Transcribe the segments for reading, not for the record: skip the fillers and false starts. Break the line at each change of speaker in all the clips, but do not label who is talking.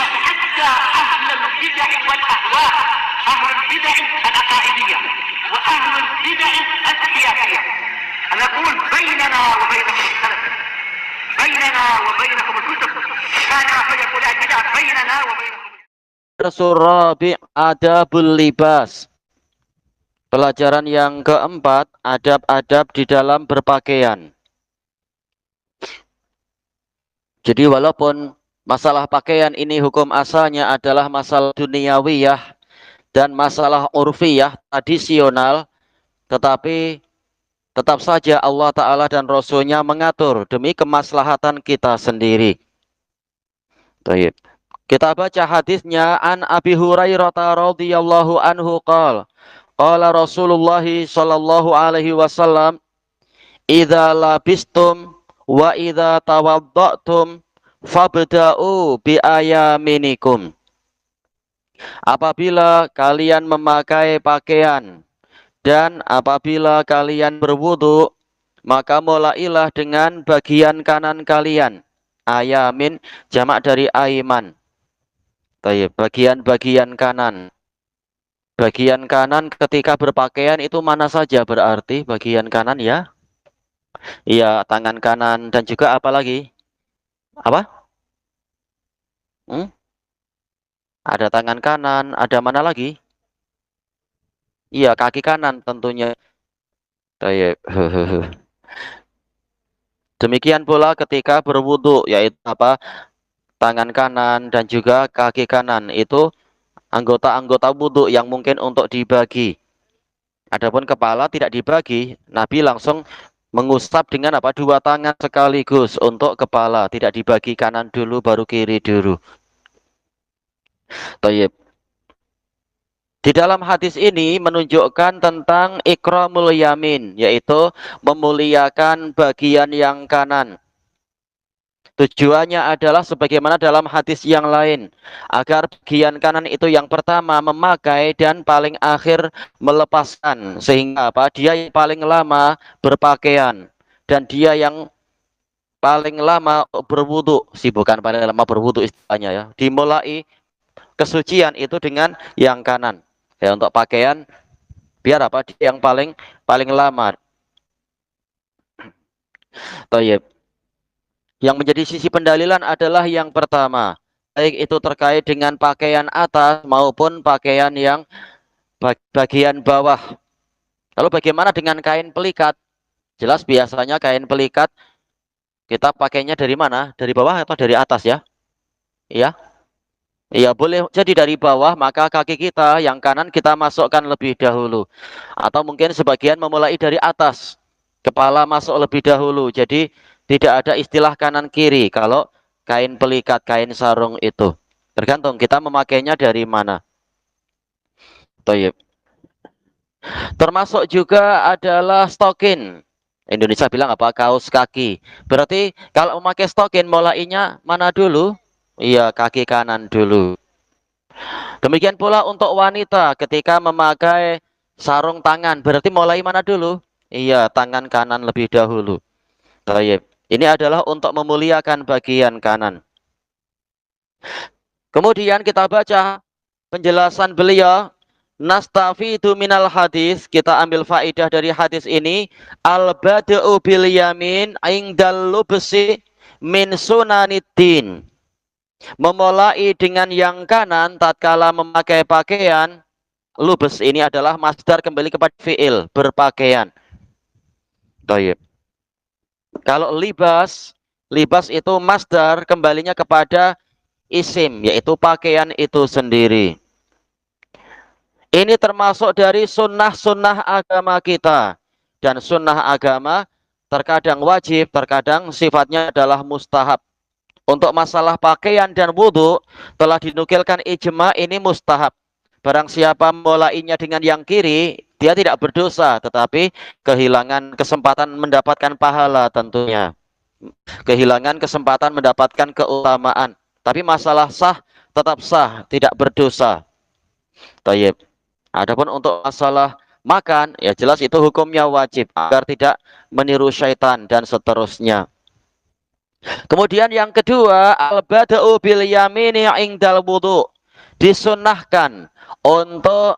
حتى أهل البدع والأهواء، أهل البدع العقائدية وأهل البدع السياسية. أنا أقول بيننا وبينكم السلف، بيننا وبينكم الكتب، كان فيقول البدع بيننا وبينكم.
Surabi adabul libas. Pelajaran yang keempat, adab-adab di dalam berpakaian. Jadi walaupun masalah pakaian ini hukum asalnya adalah masalah duniawiyah dan masalah urfiyah, tradisional, tetapi tetap saja Allah Ta'ala dan Rasulnya mengatur demi kemaslahatan kita sendiri. Baik. Kita baca hadisnya an Abi Hurairah radhiyallahu anhu qala Rasulullah sallallahu alaihi wasallam idza labistum wa idza tawadda'tum fabda'u bi ayaminikum. Apabila kalian memakai pakaian dan apabila kalian berwudu, maka mulailah dengan bagian kanan kalian. Ayamin jamak dari aiman. Bagian-bagian kanan. Bagian kanan ketika berpakaian itu mana saja berarti bagian kanan ya? Iya, tangan kanan dan juga apa lagi? Apa? Ada tangan kanan, ada mana lagi? Iya, kaki kanan tentunya. Demikian pula ketika berwudu, yaitu apa? Tangan kanan dan juga kaki kanan itu anggota-anggota wudu yang mungkin untuk dibagi. Adapun kepala tidak dibagi, Nabi langsung mengusap dengan apa? Dua tangan sekaligus untuk kepala, tidak dibagi kanan dulu baru kiri dulu. Tayyib. Di dalam hadis ini menunjukkan tentang ikramul yamin, yaitu memuliakan bagian yang kanan. Tujuannya adalah sebagaimana dalam hadis yang lain, agar bagian kanan itu yang pertama memakai dan paling akhir melepaskan, sehingga apa? Dia yang paling lama berpakaian dan dia yang paling lama berwudu, bukan paling lama berwudu istilahnya ya. Dimulai kesucian itu dengan yang kanan. Ya, untuk pakaian biar apa? Dia yang paling lama. Tayyib. Yang menjadi sisi pendalilan adalah yang pertama, baik itu terkait dengan pakaian atas maupun pakaian yang bagian bawah. Lalu bagaimana dengan kain pelikat? Jelas biasanya kain pelikat kita pakainya dari mana? Dari bawah atau dari atas ya? Iya. Iya, boleh jadi dari bawah, maka kaki kita yang kanan kita masukkan lebih dahulu. Atau mungkin sebagian memulai dari atas, kepala masuk lebih dahulu. Jadi tidak ada istilah kanan kiri kalau kain pelikat, kain sarung itu. Tergantung kita memakainya dari mana. Toyib. Termasuk juga adalah stokin. Indonesia bilang apa? Kaos kaki. Berarti kalau memakai stokin mulainya mana dulu? Iya, kaki kanan dulu. Demikian pula untuk wanita ketika memakai sarung tangan. Berarti mulai mana dulu? Iya, tangan kanan lebih dahulu. Toyib. Ini adalah untuk memuliakan bagian kanan. Kemudian kita baca penjelasan beliau. Nastafidu minal hadis. Kita ambil faidah dari hadis ini. Al-bada'u bil yamin indal lubsi min sunaniddin. Memulai dengan yang kanan tatkala memakai pakaian. Lubs ini adalah masdar kembali kepada fi'il, berpakaian. Tayyib. Kalau libas itu masdar kembalinya kepada isim, yaitu pakaian itu sendiri. Ini termasuk dari sunnah-sunnah agama kita. Dan sunnah agama terkadang wajib, terkadang sifatnya adalah mustahab. Untuk masalah pakaian dan wudhu telah dinukilkan ijma ini mustahab. Barang siapa mulainya dengan yang kiri, dia tidak berdosa, tetapi kehilangan kesempatan mendapatkan pahala tentunya. Kehilangan kesempatan mendapatkan keutamaan. Tapi masalah sah, tetap sah, tidak berdosa. Tayyib. Adapun untuk masalah makan, ya jelas itu hukumnya wajib, agar tidak meniru syaitan dan seterusnya. Kemudian yang kedua, al-bada'u bil yamini indal wudu. Disunnahkan untuk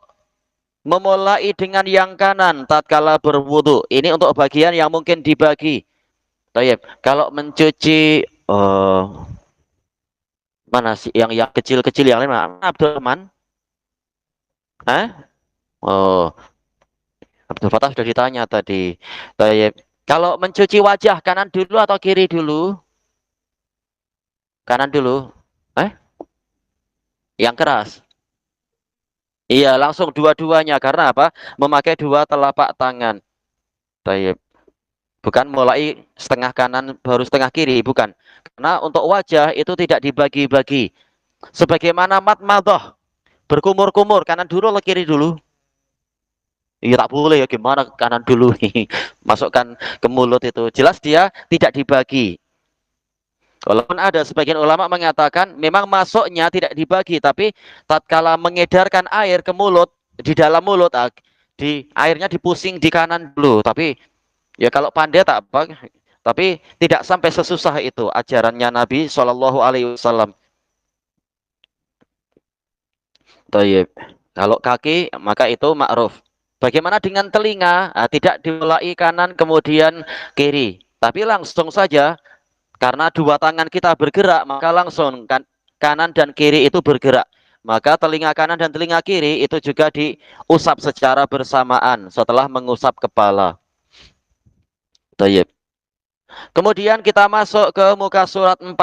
memulai dengan yang kanan tatkala berwudu. Ini untuk bagian yang mungkin dibagi. Tayyib. Kalau mencuci mana sih yang kecil-kecil yang lain, mana Abdurrahman? Hah? Oh, Abdul Fatah sudah ditanya tadi. Tayyib. Kalau mencuci wajah kanan dulu atau kiri dulu? Kanan dulu. Eh? Yang keras. Iya, langsung dua-duanya karena apa? Memakai dua telapak tangan. Tayyib. Bukan mulai setengah kanan baru setengah kiri, bukan. Karena untuk wajah itu tidak dibagi-bagi. Sebagaimana madmadah, berkumur-kumur, kanan dulu atau kiri dulu? Iya tak boleh ya, gimana kanan dulu? Masukkan ke mulut itu. Jelas dia tidak dibagi. Walaupun ada sebagian ulama mengatakan memang masuknya tidak dibagi, tapi tatkala mengedarkan air ke mulut, di dalam mulut, di airnya dipusing di kanan dulu. Tapi ya kalau pandai tak apa, tapi tidak sampai sesusah itu ajarannya Nabi Shallallahu Alaihi Wasallam. Tayyib. Kalau kaki maka itu ma'ruf. Bagaimana dengan telinga? Tidak dimulai kanan kemudian kiri, tapi langsung saja. Karena dua tangan kita bergerak, maka langsung kanan dan kiri itu bergerak. Maka telinga kanan dan telinga kiri itu juga diusap secara bersamaan setelah mengusap kepala. Tayyib. Kemudian kita masuk ke muka surat 14.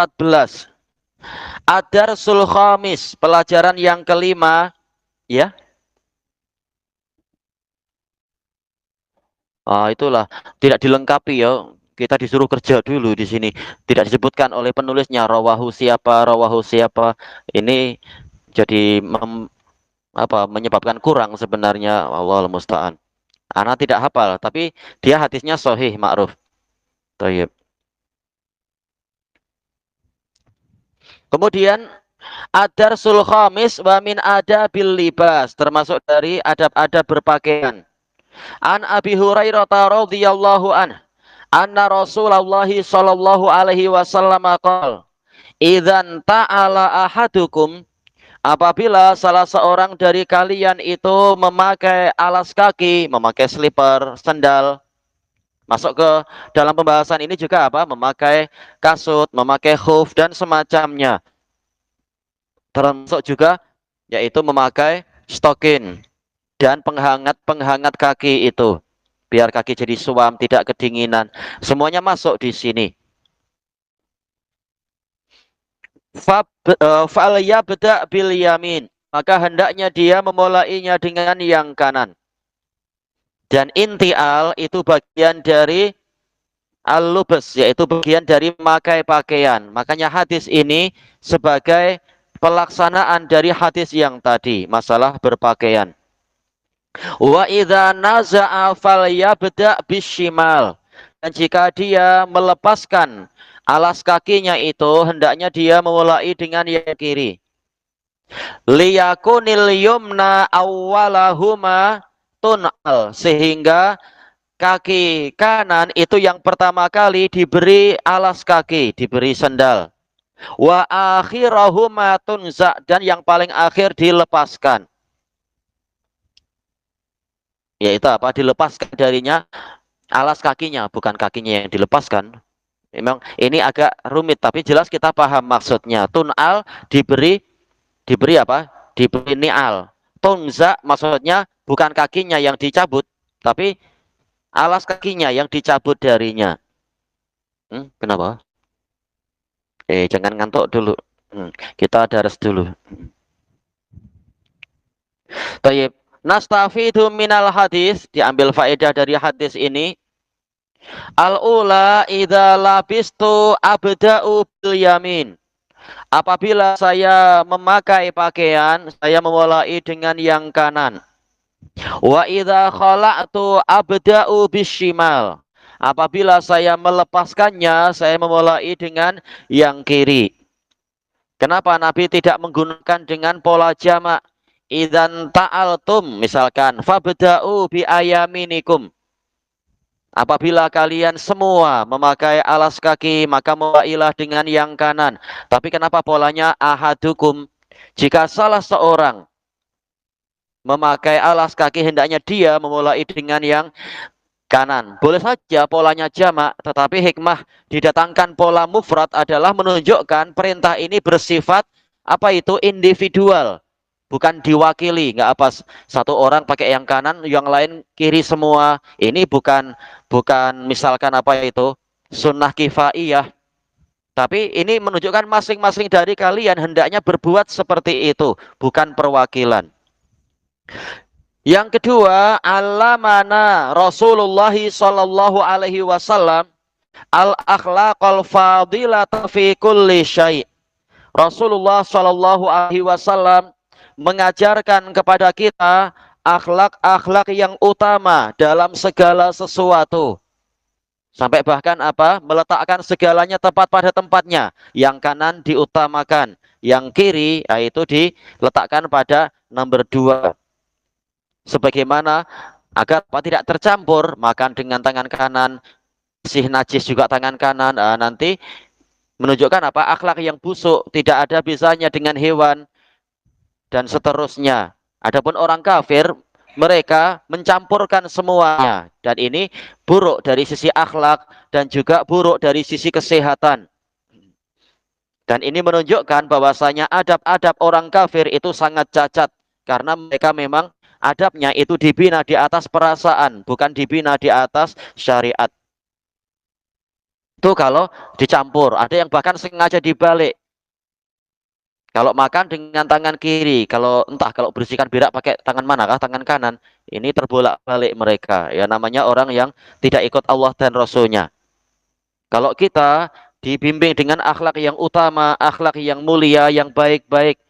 Ad-Darsul Khamis, pelajaran yang kelima, ya. Itulah tidak dilengkapi ya. Kita disuruh kerja dulu di sini. Tidak disebutkan oleh penulisnya rawahu siapa, rawahu siapa. Ini jadi menyebabkan kurang sebenarnya. Wallahu musta'an. Ana tidak hafal, tapi dia hadisnya sahih ma'ruf. Tayyib. Kemudian ad-darsul khamis wa min adabil libas, termasuk dari adab-adab berpakaian. An Abi Hurairah radhiyallahu anhu anna Rasulullah sallallahu alaihi wasallam qala idzan ta'ala ahadukum, apabila salah seorang dari kalian itu memakai alas kaki, memakai slipper, sandal, masuk ke dalam pembahasan ini juga apa? Memakai kasut, memakai khuf dan semacamnya. Termasuk juga yaitu memakai stokin dan penghangat kaki itu. Biar kaki jadi suam, tidak kedinginan. Semuanya masuk di sini. Falyabda bil yamin. Maka hendaknya dia memulainya dengan yang kanan. Dan intial itu bagian dari al-lubs, yaitu bagian dari memakai pakaian. Makanya hadis ini sebagai pelaksanaan dari hadis yang tadi, masalah berpakaian. Wa idza naza'a falyabda bishimal. Dan jika dia melepaskan alas kakinya itu, hendaknya dia memulai dengan yang kiri. Liyakunil yumna awwalahuma tun'al, sehingga kaki kanan itu yang pertama kali diberi alas kaki, diberi sandal. Wa akhirahuma tunza, dan yang paling akhir dilepaskan. Yaitu apa? Dilepaskan darinya alas kakinya, bukan kakinya yang dilepaskan. Memang ini agak rumit, tapi jelas kita paham maksudnya. Tun'al diberi apa? Diberi ni'al. Tunza maksudnya bukan kakinya yang dicabut, tapi alas kakinya yang dicabut darinya. Kenapa? Jangan ngantuk dulu. Kita daras dulu. Tayyib. Nastafidu minal hadis, diambil faedah dari hadis ini. Al-ula idza labistu abda'u bil yamin. Apabila saya memakai pakaian, saya memulai dengan yang kanan. Wa idza khala'tu abda'u bishimal. Apabila saya melepaskannya, saya memulai dengan yang kiri. Kenapa Nabi tidak menggunakan dengan pola jamak? Idzan ta'altum, misalkan fabda'u bi ayaminikum. Apabila kalian semua memakai alas kaki, maka mulailah dengan yang kanan. Tapi kenapa polanya ahadukum? Jika salah seorang memakai alas kaki, hendaknya dia memulai dengan yang kanan. Boleh saja polanya jamak, tetapi hikmah didatangkan pola mufrad adalah menunjukkan perintah ini bersifat apa itu individual, bukan diwakili. Nggak apa satu orang pakai yang kanan, yang lain kiri semua. Ini bukan misalkan apa itu sunnah kifaiyah, tapi ini menunjukkan masing-masing dari kalian hendaknya berbuat seperti itu, bukan perwakilan. Yang kedua, alamana Rasulullah sallallahu alaihi wasallam al-akhlaqal fadilata fi kulli syai'. Rasulullah sallallahu alaihi wasallam mengajarkan kepada kita akhlak-akhlak yang utama dalam segala sesuatu. Sampai bahkan apa? Meletakkan segalanya tepat pada tempatnya. Yang kanan diutamakan, yang kiri itu diletakkan pada nomor 2. Sebagaimana agar apa tidak tercampur, makan dengan tangan kanan, bersih najis juga tangan kanan. Nanti menunjukkan apa? Akhlak yang busuk, tidak ada bisanya dengan hewan dan seterusnya. Adapun orang kafir, mereka mencampurkan semuanya, dan ini buruk dari sisi akhlak dan juga buruk dari sisi kesehatan. Dan ini menunjukkan bahwasanya adab-adab orang kafir itu sangat cacat, karena mereka memang adabnya itu dibina di atas perasaan, bukan dibina di atas syariat. Itu kalau dicampur, ada yang bahkan sengaja dibalik. Kalau makan dengan tangan kiri, kalau bersihkan berak pakai tangan mana kah? Tangan kanan. Ini terbolak-balik mereka. Ya namanya orang yang tidak ikut Allah dan Rasulnya. Kalau kita dibimbing dengan akhlak yang utama, akhlak yang mulia, yang baik-baik.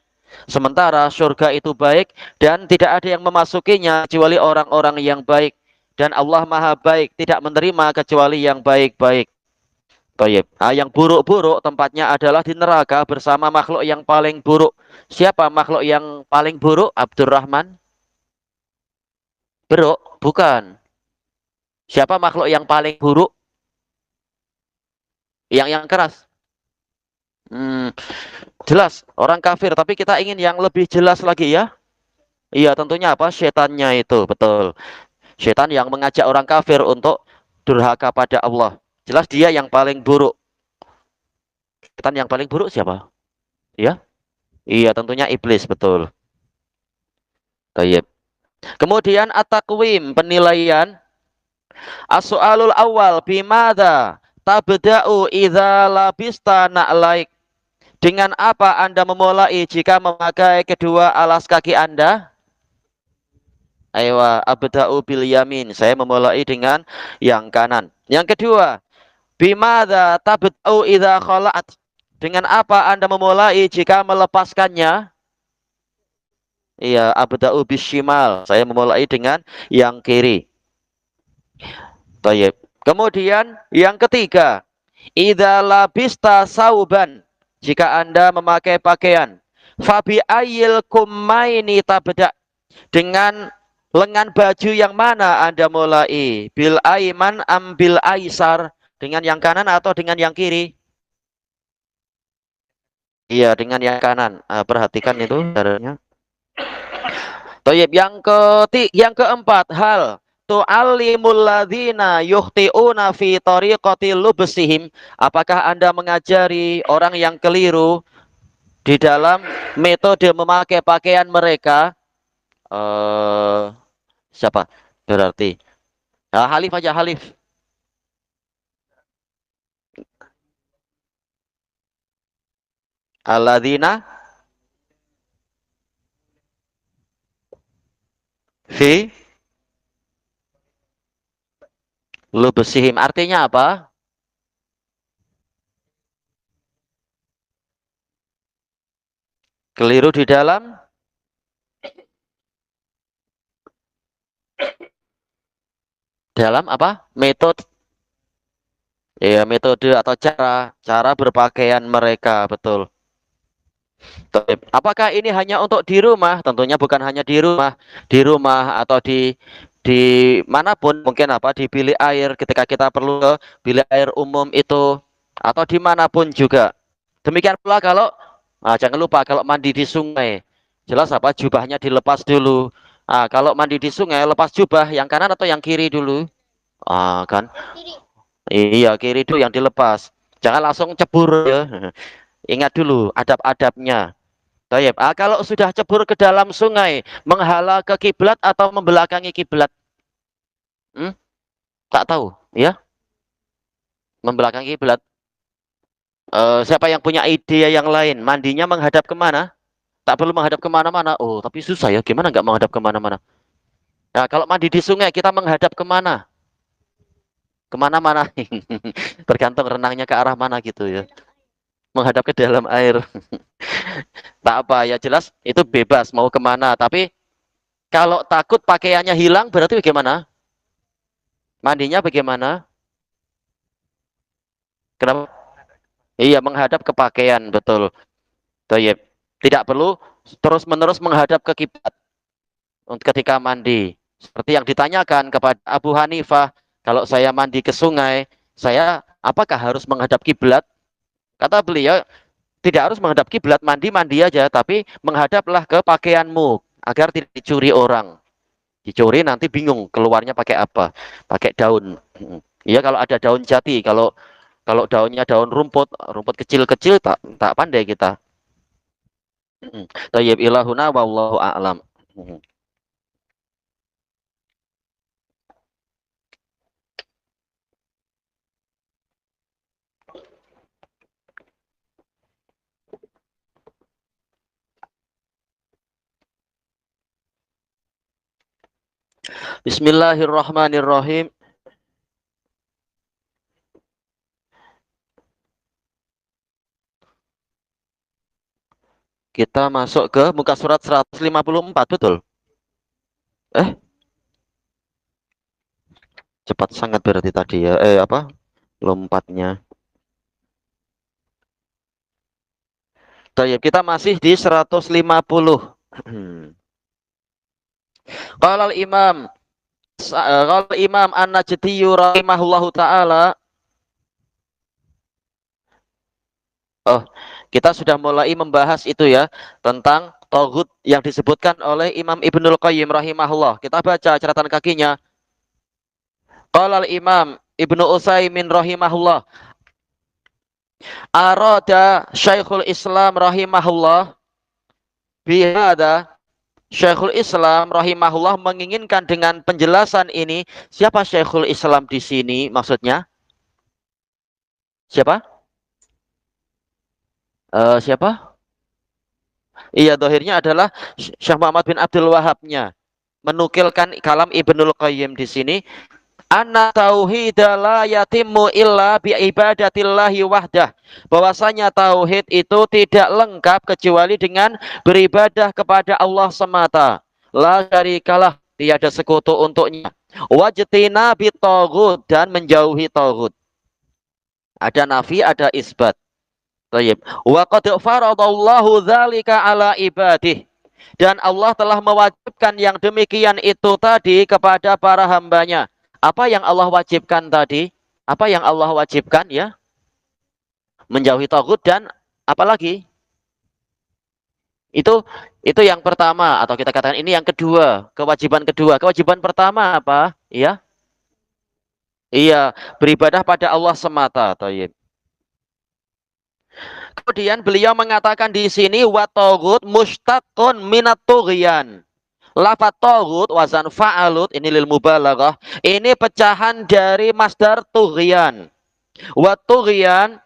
Sementara surga itu baik dan tidak ada yang memasukinya kecuali orang-orang yang baik. Dan Allah Maha baik, tidak menerima kecuali yang baik-baik. Tayyib. Yang buruk-buruk tempatnya adalah di neraka bersama makhluk yang paling buruk. Siapa makhluk yang paling buruk? Abdurrahman? Buruk? Bukan. Siapa makhluk yang paling buruk? Yang keras. Jelas, orang kafir. Tapi kita ingin yang lebih jelas lagi ya. Iya, tentunya apa? Setannya itu, betul. Setan yang mengajak orang kafir untuk durhaka pada Allah. Jelas dia yang paling buruk. Setan yang paling buruk siapa? Ya? Iya, tentunya iblis, betul. Tayyib. Kemudian at-taqwim, penilaian. As-soalul awal bimada tabda'u idza labista na'laik. Dengan apa Anda memulai jika memakai kedua alas kaki Anda? Aywa abda'u bil yamin. Saya memulai dengan yang kanan. Yang kedua, bimada tabda'u idza khala'at. Dengan apa Anda memulai jika melepaskannya? Iya, abda'u bishimal. Saya memulai dengan yang kiri. Tayyib. Kemudian yang ketiga, idza labista sauban. Jika Anda memakai pakaian, fabi ayil kummaini tabda. Dengan lengan baju yang mana Anda mulai? Bil aiman am bil aisar? Dengan yang kanan atau dengan yang kiri? Iya, dengan yang kanan. Perhatikan itu caranya. Toyib, yang keempat, hal tu'allimul ladzina yukhti'una fi tariqati lubsihim. Apakah Anda mengajari orang yang keliru di dalam metode memakai pakaian mereka? Siapa? Berarti Halif aja, Halif. Alladzina fi lubsihim. Artinya apa? Keliru di dalam apa? Metode. Ya, metode atau cara berpakaian mereka, betul. Apakah ini hanya untuk di rumah? Tentunya bukan hanya di rumah atau di di manapun mungkin apa di bilik air ketika kita perlu ke bilik air umum itu atau dimanapun juga. Demikian pula kalau jangan lupa kalau mandi di sungai, jelas apa jubahnya dilepas dulu. Kalau mandi di sungai lepas jubah yang kanan atau yang kiri dulu? Kan? Iya kiri itu yang dilepas. Jangan langsung cebur ya. Ingat dulu adab-adabnya. Tayyib. Kalau sudah cebur ke dalam sungai, menghala ke kiblat atau membelakangi kiblat? Hmm? Tak tahu, ya? Membelakangi kiblat. Siapa yang punya ide yang lain? Mandinya menghadap kemana? Tak perlu menghadap kemana-mana. Oh, tapi susah ya. Gimana nggak menghadap kemana-mana? Nah, kalau mandi di sungai, kita menghadap kemana? Kemana-mana. Tergantung renangnya ke arah mana gitu ya. Menghadap ke dalam air. Tak apa, ya jelas itu bebas mau kemana. Tapi kalau takut pakaiannya hilang, berarti bagaimana? Mandinya bagaimana? Kenapa? Iya, menghadap ke pakaian, betul. Tayyib. Tidak perlu terus-menerus menghadap ke kiblat untuk ketika mandi. Seperti yang ditanyakan kepada Abu Hanifah, kalau saya mandi ke sungai, saya apakah harus menghadap kiblat? Kata beliau, tidak harus menghadap kiblat, mandi-mandi aja, tapi menghadaplah ke pakaianmu agar tidak dicuri orang. Dicuri nanti bingung keluarnya pakai apa? Pakai daun. Iya kalau ada daun jati, kalau kalau daunnya daun rumput, rumput kecil-kecil tak pandai kita. Tayyib ilahuna wallahu a'lam. Bismillahirrahmanirrahim. Kita masuk ke muka surat 154, betul? Eh, cepat sangat berarti tadi ya. Apa? Lompatnya. Tayyib, kita masih di 150. Qala al-Imam Imam An-Najdi rahimahullahu taala. Oh, kita sudah mulai membahas itu ya tentang tauhid yang disebutkan oleh Imam Ibnul Qayyim rahimahullah. Kita baca catatan kakinya. Qala al-Imam Ibnu Utsaimin rahimahullah. Arada Syekhul Islam rahimahullah bihada. Syekhul Islam rahimahullah menginginkan dengan penjelasan ini, siapa Syekhul Islam di sini maksudnya? Siapa? Siapa? Iya, dohirnya adalah Syekh Muhammad bin Abdul Wahabnya. Menukilkan kalam Ibnul Qayyim di sini. Anna tauhida la yatimmu illa bi ibadatillahi wahdah. Bahwasanya tauhid itu tidak lengkap kecuali dengan beribadah kepada Allah semata. La syarikalah, tiada sekutu untuknya. Wajtina bi taghut, dan menjauhi taghut. Ada nafi, ada isbat. Tayyib. Wa qad faradallahu dzalika ala ibadih. Dan Allah telah mewajibkan yang demikian itu tadi kepada para hambanya. Apa yang Allah wajibkan tadi? Apa yang Allah wajibkan ya? Menjauhi tagut dan apalagi? Itu yang pertama atau kita katakan ini yang kedua, kewajiban kedua. Kewajiban pertama apa? Iya. Iya, beribadah pada Allah semata, Tayyib. Kemudian beliau mengatakan di sini wa tagut mustaqun minat tughyan. Lafat tagut wazan fa'alut ini lil mubalaghah. Ini pecahan dari masdar tughyan. Wa tughyan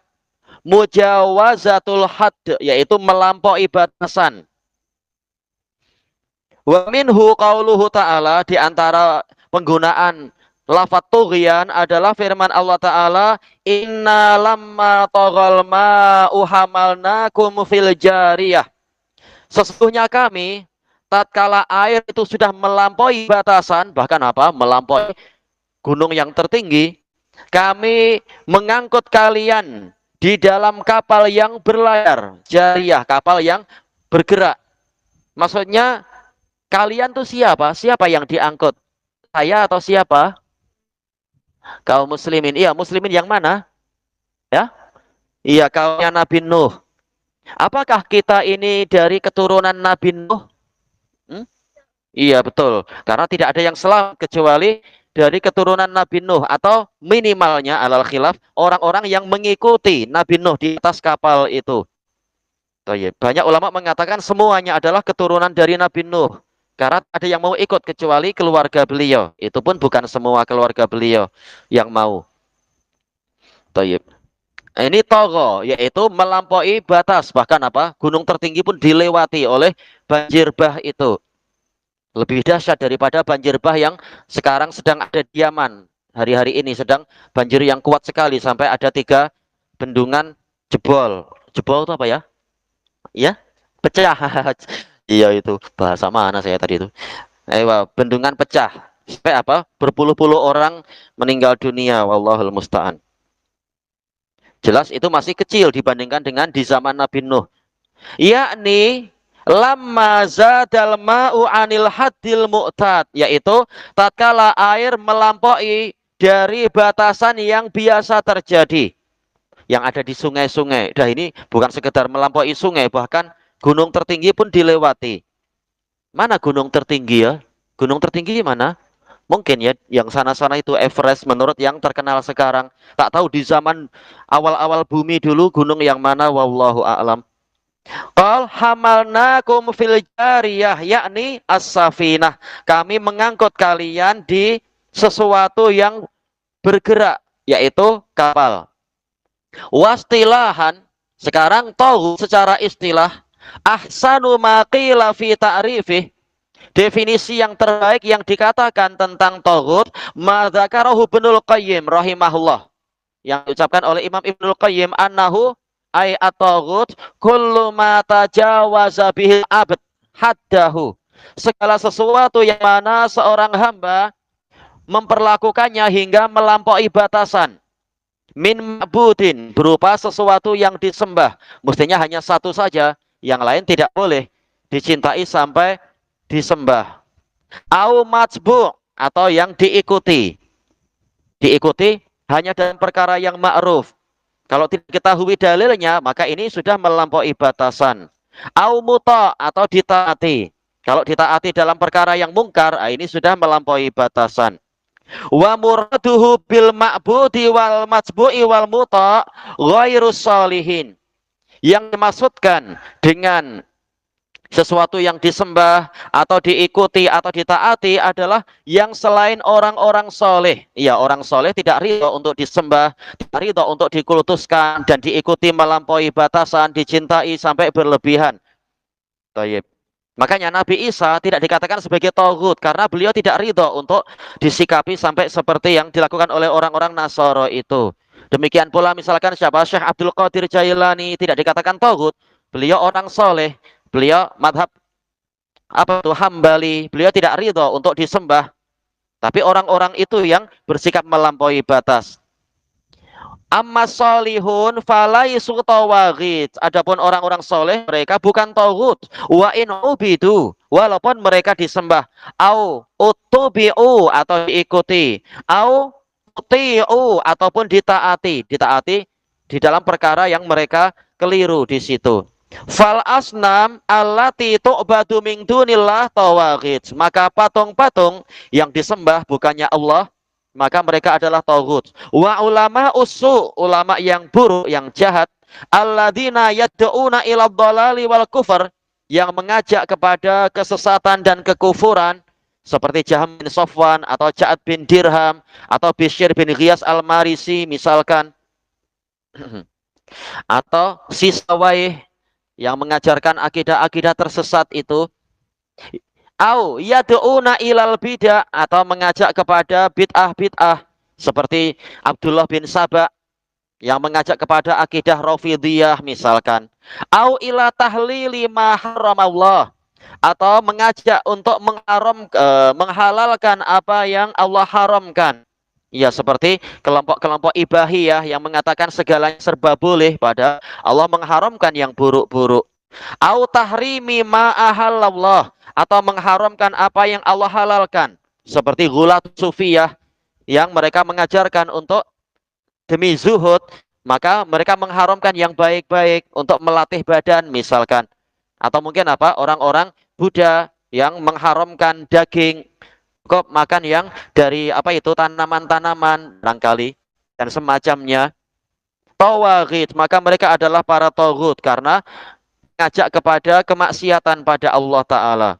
mujawazatul had, yaitu melampaui batasan. Wa minhu qauluhu ta'ala, di antara penggunaan lafaz tughyan adalah firman Allah Ta'ala, inna lamma taghal ma'u hamalnakum fil jariyah. Sesungguhnya kami tatkala air itu sudah melampaui batasan, bahkan apa? Melampaui gunung yang tertinggi, kami mengangkut kalian di dalam kapal yang berlayar, jariyah, kapal yang bergerak. Maksudnya kalian tuh siapa? Siapa yang diangkut? Saya atau siapa? Kaum muslimin. Iya, muslimin yang mana? Ya? Iya, kaumnya Nabi Nuh. Apakah kita ini dari keturunan Nabi Nuh? Hmm? Iya, betul. Karena tidak ada yang selamat kecuali dari keturunan Nabi Nuh atau minimalnya alal khilaf orang-orang yang mengikuti Nabi Nuh di atas kapal itu. Thayyib. Banyak ulama mengatakan semuanya adalah keturunan dari Nabi Nuh. Karena ada yang mau ikut kecuali keluarga beliau. Itu pun bukan semua keluarga beliau yang mau. Thayyib. Ini togo, yaitu melampaui batas. Bahkan apa? Gunung tertinggi pun dilewati oleh banjir bah itu. Lebih dahsyat daripada banjir bah yang sekarang sedang ada di Yaman. Hari-hari ini sedang banjir yang kuat sekali. Sampai ada 3 bendungan jebol. Jebol itu apa ya? Ya? Pecah. Iya itu. Bahasa mana saya tadi itu? Bendungan pecah. Sampai apa? Berpuluh-puluh orang meninggal dunia. Wallahul musta'an. Jelas itu masih kecil dibandingkan dengan di zaman Nabi Nuh. Yakni lamma zadal ma'u anil haddil mu'tad, yaitu tatkala air melampaui dari batasan yang biasa terjadi yang ada di sungai-sungai. Dah ini bukan sekedar melampaui sungai, bahkan gunung tertinggi pun dilewati. Mana gunung tertinggi ya? Gunung tertinggi mana? Mungkin ya, yang sana-sana itu Everest menurut yang terkenal sekarang. Tak tahu di zaman awal-awal bumi dulu gunung yang mana, wallahu a'lam. Qal hamalnakum fil jariyah, yakni as-safinah. Kami mengangkut kalian di sesuatu yang bergerak, yaitu kapal. Wastilahan, sekarang tahu secara istilah, ahsanu ma qila fi ta'rifih. Definisi yang terbaik yang dikatakan tentang taghut, ma dzakarahu Ibnul Qayyim rahimahullah. Yang diucapkan oleh Imam Ibnul Qayyim, annahu ay at-taghut kullu ma tajawaza bihil abd haddahu. Segala sesuatu yang mana seorang hamba memperlakukannya hingga melampaui batasan. Min ma'budin, berupa sesuatu yang disembah. Mestinya hanya satu saja, yang lain tidak boleh dicintai sampai disembah. Au matbu', atau yang diikuti. Diikuti hanya dalam perkara yang ma'ruf. Kalau tidak diketahui dalilnya, maka ini sudah melampaui batasan. Au muta', atau ditaati. Kalau ditaati dalam perkara yang mungkar, ini sudah melampaui batasan. Wa muraduhu bil ma'budi wal matbu'i wal muta' ghairus salihin. Yang dimaksudkan dengan sesuatu yang disembah atau diikuti atau ditaati adalah yang selain orang-orang soleh. Ya, orang soleh tidak ridho untuk disembah, tidak ridho untuk dikultuskan dan diikuti melampaui batasan, dicintai sampai berlebihan. Tayyib. Makanya Nabi Isa tidak dikatakan sebagai taghut karena beliau tidak ridho untuk disikapi sampai seperti yang dilakukan oleh orang-orang Nasara itu. Demikian pula misalkan siapa Syekh Abdul Qadir Jailani tidak dikatakan taghut, beliau orang soleh. Beliau madhab apa itu Hambali, beliau tidak ridho untuk disembah. Tapi orang-orang itu yang bersikap melampaui batas. Amma solihun falaisu tawaghit. Adapun orang-orang soleh mereka bukan taghut. Wa in ubidu, walaupun mereka disembah. Au utubi'u, atau diikuti. Au uti'u, ataupun ditaati. Ditaati di dalam perkara yang mereka keliru di situ. Fal asnam allati tu'badu min dunillah tawaghit. Maka patung-patung yang disembah bukannya Allah, maka mereka adalah taghut. Wa ulama usu, ulama yang buruk, yang jahat, alladzina yad'una ila dhalali wal kufar, yang mengajak kepada kesesatan dan kekufuran, seperti Jahm bin Safwan atau Ja'ad bin Dirham atau Bishr bin Ghiyas al-Marisi misalkan, atau Sisawai yang mengajarkan akidah-akidah tersesat itu. Au yad'una ilal bid'ah, atau mengajak kepada bid'ah-bid'ah seperti Abdullah bin Saba yang mengajak kepada akidah Rafidhiyah misalkan. Au ila tahlili ma haramallah, atau mengajak untuk menghalalkan apa yang Allah haramkan. Ya, seperti kelompok-kelompok ibahiyah yang mengatakan segalanya serba boleh, pada Allah mengharamkan yang buruk-buruk. Au tahrimi ma ahallallah, atau mengharamkan apa yang Allah halalkan. seperti gulat sufiyah yang mereka mengajarkan untuk demi zuhud, maka mereka mengharamkan yang baik-baik untuk melatih badan misalkan. Atau mungkin apa? Orang-orang Buddha yang mengharamkan daging, kok makan yang dari apa itu tanaman-tanaman barangkali dan semacamnya. Tawaghit, maka mereka adalah para taghut karena ngajak kepada kemaksiatan pada Allah Ta'ala.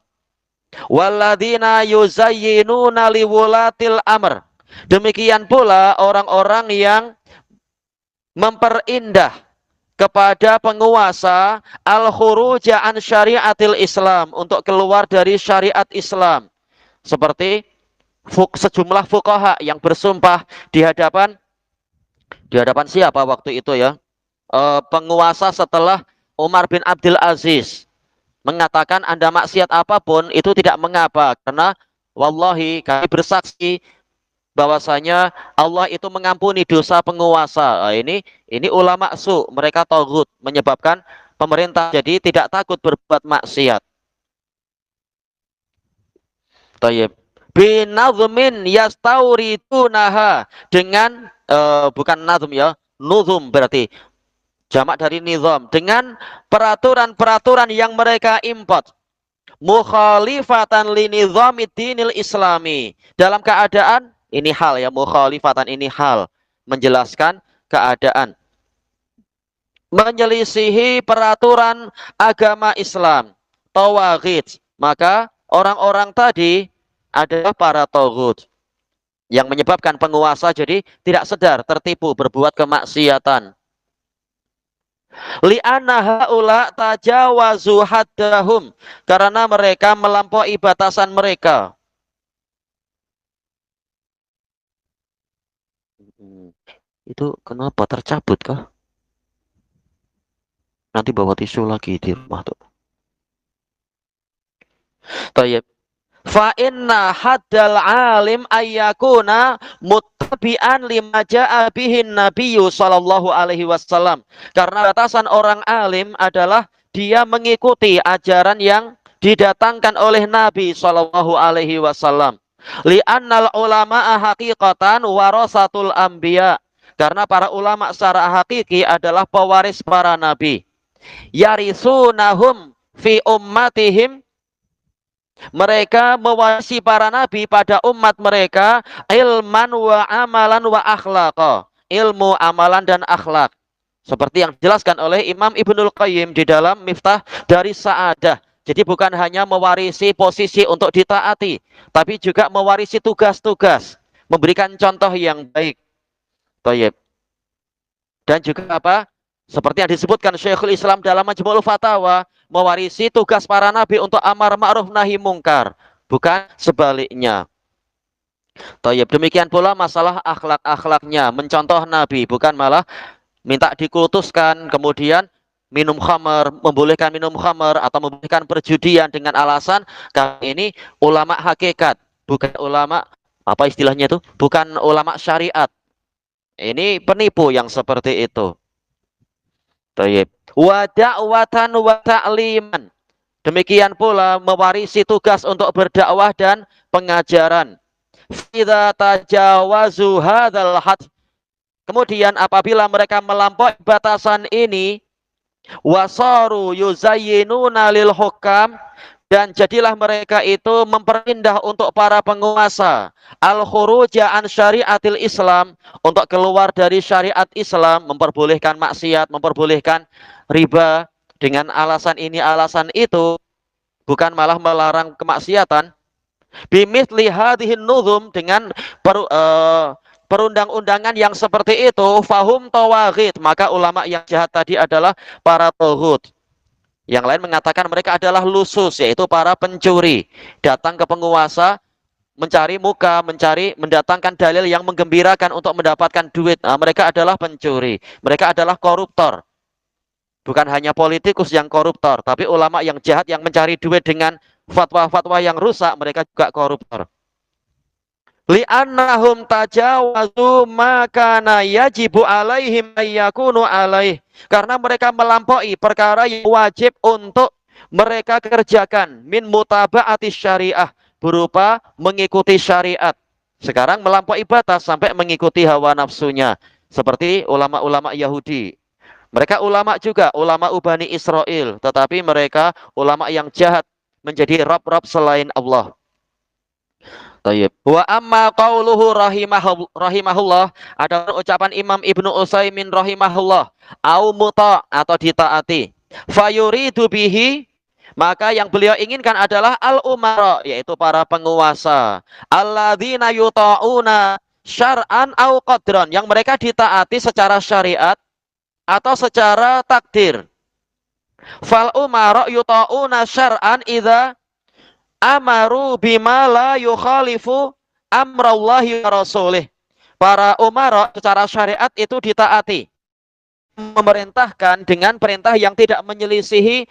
Walladzina yuzayyinuna liwulatil amr. Demikian pula orang-orang yang memperindah kepada penguasa al-khuruja an syariatil Islam, untuk keluar dari syariat Islam. Seperti sejumlah fuqaha yang bersumpah di hadapan siapa waktu itu ya? Penguasa setelah Umar bin Abdul Aziz, mengatakan Anda maksiat apapun itu tidak mengapa, karena wallahi kami bersaksi bahwasanya Allah itu mengampuni dosa penguasa. Ini ulama mereka taghut, menyebabkan pemerintah jadi tidak takut berbuat maksiat. Tayyib. Binazmin yastawridunaha, dengan bukan nazm ya, nuzum berarti jamak dari nizam, dengan peraturan-peraturan yang mereka import, mukhalifatan linizamid dinil islami, dalam keadaan ini hal ya, mukhalifatan ini hal menjelaskan keadaan menyelisihi peraturan agama Islam, tawaghit, maka orang-orang tadi adalah para taghut yang menyebabkan penguasa jadi tidak sadar, tertipu berbuat kemaksiatan. Li'anna haula tajawazu haddahum, karena mereka melampaui batasan mereka. Itu kenapa tercabut kah? Nanti bawa tisu lagi di rumah tuh. Tayyib. Fa inna haddal alim ayyakuna muttabi'an lima ja'a bihin nabiyyu sallallahu alaihi wasallam. Karena batasan orang alim adalah dia mengikuti ajaran yang didatangkan oleh Nabi sallallahu alaihi wasallam. Li'annal ulama'a haqiqatan warasatul anbiya. Karena para ulama secara hakiki adalah pewaris para nabi. Yarisunahum fi ummatihim, mereka mewarisi para nabi pada umat mereka, ilman wa amalan wa akhlaqa, ilmu, amalan dan akhlak. Seperti yang dijelaskan oleh Imam Ibnul Qayyim di dalam Miftah dari Sa'adah. Jadi bukan hanya mewarisi posisi untuk ditaati, tapi juga mewarisi tugas-tugas, memberikan contoh yang baik. Tayyib. Dan juga apa? Seperti yang disebutkan Syekhul Islam dalam Majmu'ul Fatawa, mewarisi tugas para nabi untuk amar ma'ruf nahi mungkar, bukan sebaliknya. Tayyib. Demikian pula masalah akhlak-akhlaknya, mencontoh nabi, bukan malah minta dikultuskan, kemudian minum khamar, membolehkan minum khamar atau membolehkan perjudian dengan alasan kami ini ulama hakikat, bukan ulama apa istilahnya itu, bukan ulama syariat. Ini penipu yang seperti itu. Tayyib. Wa da'watan wa ta'liman. Demikian pula mewarisi tugas untuk berdakwah dan pengajaran. Idza tajawazu hadzal had. Kemudian apabila mereka melampaui batasan ini, wasaru yuzayyinuna lil hukam, dan jadilah mereka itu memperindah untuk para penguasa, al-khuruja an syariatil Islam, untuk keluar dari syariat Islam, memperbolehkan maksiat, memperbolehkan riba dengan alasan ini alasan itu, bukan malah melarang kemaksiatan. Bimithli hadhihin nuzum, dengan perundang-undangan yang seperti itu, fahum tawaghit, maka ulama yang jahat tadi adalah para taghut. Yang lain mengatakan mereka adalah lusus, yaitu para pencuri, datang ke penguasa mencari muka, mendatangkan dalil yang menggembirakan untuk mendapatkan duit. Nah, mereka adalah pencuri, mereka adalah koruptor. Bukan hanya politikus yang koruptor, tapi ulama yang jahat yang mencari duit dengan fatwa-fatwa yang rusak, mereka juga koruptor. Li'annahum tajawazu ma kana yajibu alaihim ayyakunu alaih, karena mereka melampaui perkara yang wajib untuk mereka kerjakan, min mutaba'ati syariah, berupa mengikuti syariat. Sekarang melampaui batas sampai mengikuti hawa nafsunya. Seperti ulama-ulama Yahudi. Mereka ulama juga, ulama Bani Israel. Tetapi mereka ulama yang jahat, menjadi Rabb-Rabb selain Allah. Tayyib. Wa amma qauluhu rahimahullah, ada ucapan Imam Ibnu Utsaimin rahimahullah, au muta atau ditaati. Fayuridu bihi, maka yang beliau inginkan adalah al-umara, yaitu para penguasa. Alladzina yuta'una syar'an au qadran, yang mereka ditaati secara syariat atau secara takdir. Fal umara yuta'una syar'an idza amaru bima la yukhalifu amrallahi wa rasulih. Para umara secara syariat itu ditaati, memerintahkan dengan perintah yang tidak menyelisihi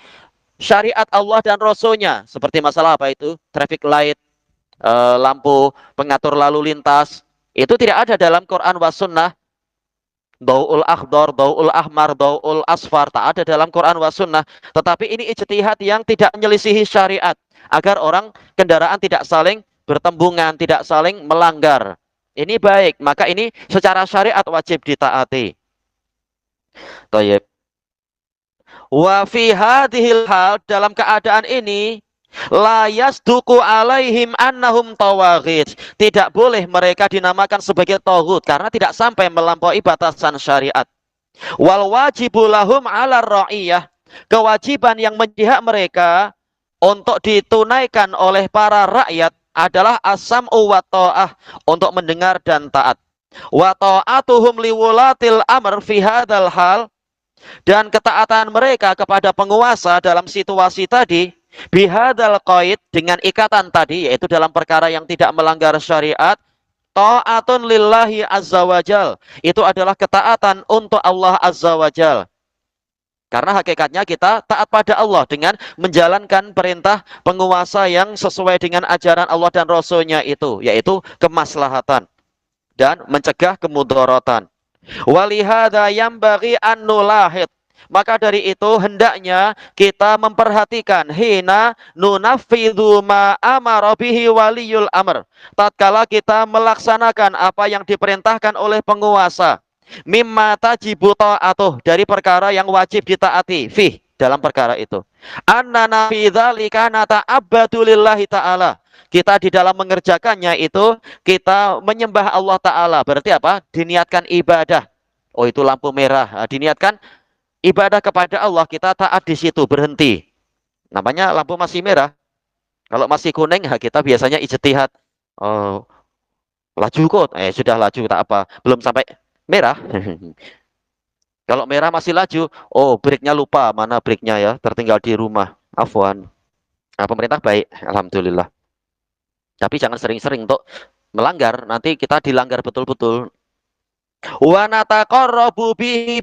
syariat Allah dan Rasulnya. Seperti masalah apa itu? Traffic light, lampu pengatur lalu lintas. Itu tidak ada dalam Quran was sunnah. Dau'ul akhdar, dau'ul ahmar, dau'ul asfar, tak ada dalam Quran was sunnah. Tetapi ini ijtihad yang tidak menyelisihi syariat, agar orang kendaraan tidak saling bertembungan, tidak saling melanggar. Ini baik, maka ini secara syariat wajib ditaati. Tayyib. Wa fi hadhil hal, dalam keadaan ini, la yasduqu alaihim annahum tawaghit. Tidak boleh mereka dinamakan sebagai tauhid karena tidak sampai melampaui batasan syariat. Wal wajibu lahum 'ala ra'iyah. Kewajiban yang menjadi hak mereka untuk ditunaikan oleh para rakyat adalah as-sam'u wa ta'ah, untuk mendengar dan taat. Wa ta'atuhum liwulatil amr fi hadzal hal, dan ketaatan mereka kepada penguasa dalam situasi tadi, bihadal qaid, dengan ikatan tadi, yaitu dalam perkara yang tidak melanggar syariat, ta'atun lillahi azza wajal, itu adalah ketaatan untuk Allah azza wajal. Karena hakikatnya kita taat pada Allah dengan menjalankan perintah penguasa yang sesuai dengan ajaran Allah dan Rasulnya itu, yaitu kemaslahatan dan mencegah kemudaratan. Walihada yambaghi an nulahid, maka dari itu hendaknya kita memperhatikan hina nunafidhu ma amara bihi waliyul amr, tatkala kita melaksanakan apa yang diperintahkan oleh penguasa, mimma tajibu ta'atuh, dari perkara yang wajib ditaati, fih, dalam perkara itu. Annana fi dzalika nata'abbadu lillahi ta'ala, kita di dalam mengerjakannya itu kita menyembah Allah Ta'ala. Berarti apa? Diniatkan ibadah. Oh, itu lampu merah. Diniatkan ibadah kepada Allah, kita taat di situ, berhenti. Namanya lampu masih merah. Kalau masih kuning, kita biasanya ijtihad. Oh, laju kok. Sudah laju, tak apa. Belum sampai merah. Kalau merah masih laju, oh breaknya lupa, mana breaknya ya, tertinggal di rumah. Afwan. Nah, pemerintah baik, alhamdulillah. Tapi jangan sering-sering untuk melanggar, nanti kita dilanggar betul-betul. Wa nataqarrabu bihi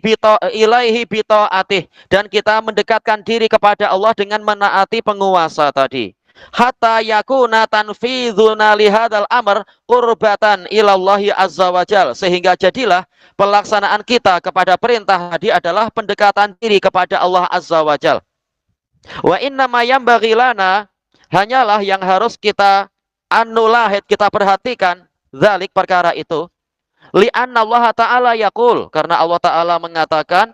ilaihi bita'atih, dan kita mendekatkan diri kepada Allah dengan menaati penguasa tadi. Hatta yakuna tanfidhuna lihadzal amr qurbatan ilallahi azza wajal, sehingga jadilah pelaksanaan kita kepada perintah tadi adalah pendekatan diri kepada Allah azza wajal. Wa innama yambaghi lana, hanyalah yang harus kita annulahid, kita perhatikan dzalik, perkara itu, li'anna Allah Ta'ala yaqul, karena Allah Ta'ala mengatakan,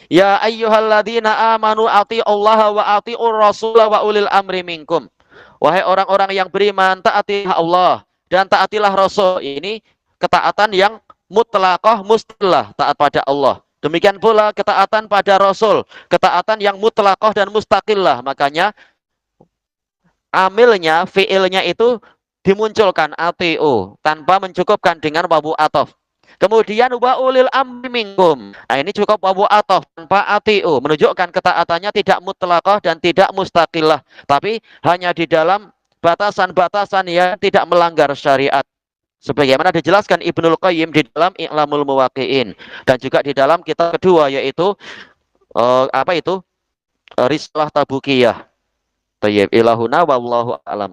ya ayyuhalladzina amanu ati'ullaha wa ati'ur rasula wa ulil amri minkum, wahai orang-orang yang beriman, taatilah Allah dan taatilah Rasul. Ini ketaatan yang mutlaqah mustillah, taat pada Allah. Demikian pula ketaatan pada Rasul, ketaatan yang mutlaqah dan mustaqillah. Makanya amilnya, fiilnya itu dimunculkan ati'u tanpa mencukupkan dengan wawu atof. Kemudian wa ulil amri minkum, nah ini cukup wawu atof tanpa ati'u, menunjukkan ketaatannya tidak mutlaqah dan tidak mustaqillah, tapi hanya di dalam batasan-batasan yang tidak melanggar syariat, sebagaimana dijelaskan Ibnul Qayyim di dalam I'lamul Muwaqqi'in, dan juga di dalam kitab kedua, yaitu Risalah Tabukiyah. Tayyib, ilahuna wallahu a'lam.